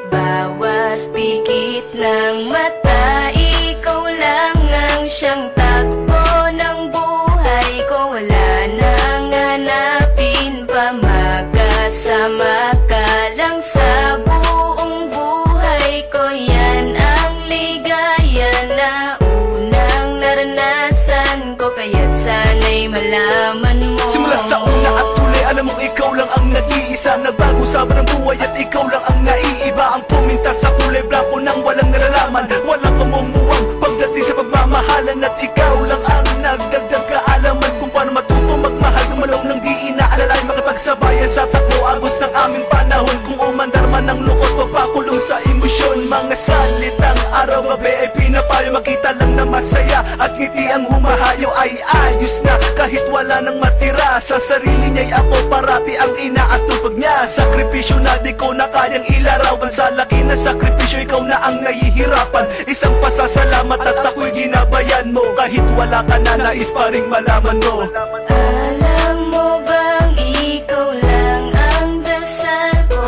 bawat pikit ng mata. Ikaw lang ang siyang takbo ng buhay ko. Wala nang hanapin pa, makasama ka lang sa buong buhay ko. Yan ang ligaya na unang naranasan ko, kaya't sana'y malaman mo. Simula sa una at huli, alam mong ikaw lang ang nag-iisa. Nagbago sa ng buhay at ikaw lang ang naiiba. Ang puminta sa kulay blanco nang walang nalalaman, walang kamumuwang pagdating sa pagmamahalan. At ikaw lang ang nagdagdag kaalaman kung paano matuto magmahal. Gumalaw ng di inaalalay, makipagsabayan sa takbo agos ng aming panahon. Kung umandar man ng lungkot, papakulong sa emosyon. Mga salitang araw-gabi ay pinapayo, makita lang na masaya at ngiti ang humahayo ay ayos na. Kahit wala nang matira sa sarili niya'y ako parati ang inaatupag niya. Sakripisyo na di ko na kayang ilarawan, sa laki na sakripisyo ikaw na ang nahihirapan. Isang pasasalamat at ako'y ginabayan mo, kahit wala ka na nais pa ring malaman mo. Alam mo bang ikaw lang ang dasal ko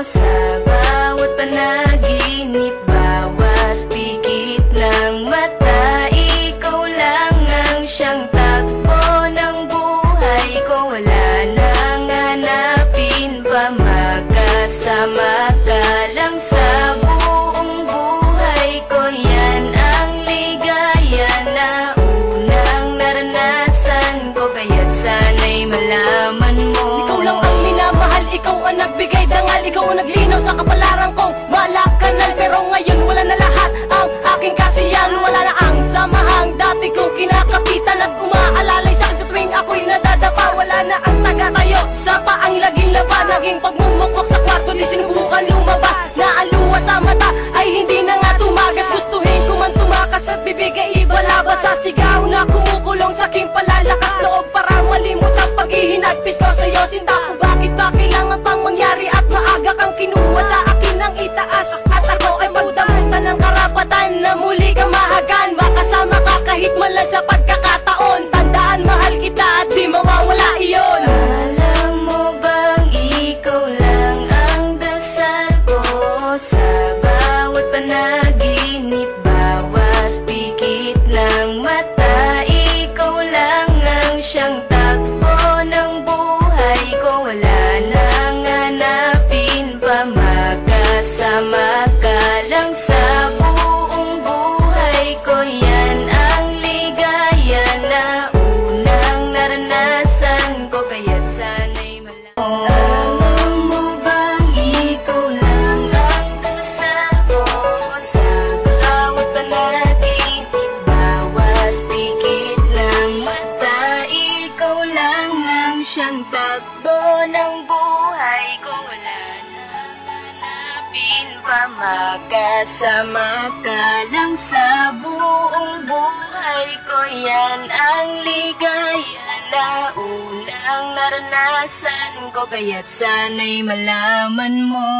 sa bawat panaginip, bawat pikit ng mata. Ikaw lang ang siyang takbo ng buhay ko. Wala nang hanapin pa, makasama ka lang sa buong buhay ko. Yan ang ligaya na unang naranasan ko, kaya't sana'y malaman mo. Ikaw lang ang minamahal, ikaw ang nagbigay dangal, ikaw ang naglinaw sa kapalaran kong wala kanal. Pero ngayon wala na lahat ang aking kasiyahan, wala na ang samahang dati kong kinakapitan at umaalalay sa akin sa tuwing ako'y nadadapa. Wala na ang taga-tayo sa paang laging laban, naging pagmumukok sa kwarto di sinubukan lumabas. Na ang luha sa mata ay hindi na nga tumagas, gustuhin ko man tumakas at bibig ay ibalabas. Sa sigaw na kumukulong sa aking palalakas loob para malimot ang paghihinagpis ko sa'yo. Sinta ko bakit ba kailangan pang mangyari at maaga kang kinuha sa akin ng itaas. At ako ay magdamutan ng karapatan na muli kang mahagan, makasama ka kahit malan sa pagkakataon. Tandaan mahal kita at di mawawala iyon. Alam mo bang ikaw lang ang dasal ko sa bawat panaginip, bawat pikit ng mata. Ikaw lang ang siyang takbo ng buhay ko. Wala nang hanapin pa, makasama ka lang sa buong buhay ko. Yan ang ligaya na unang naranasan ko, kaya't sana'y malaman mo. Alam mo bang ikaw lang ang dasal ko sa bawat panaginip, bawat pikit ng mata. Ikaw lang ang siyang takbo ng buhay ko. Wala nang hanapin pa, makasama ka lang sa buong buhay ko. Yan ang ligaya na unang naranasan ko, kaya't sana'y malaman mo.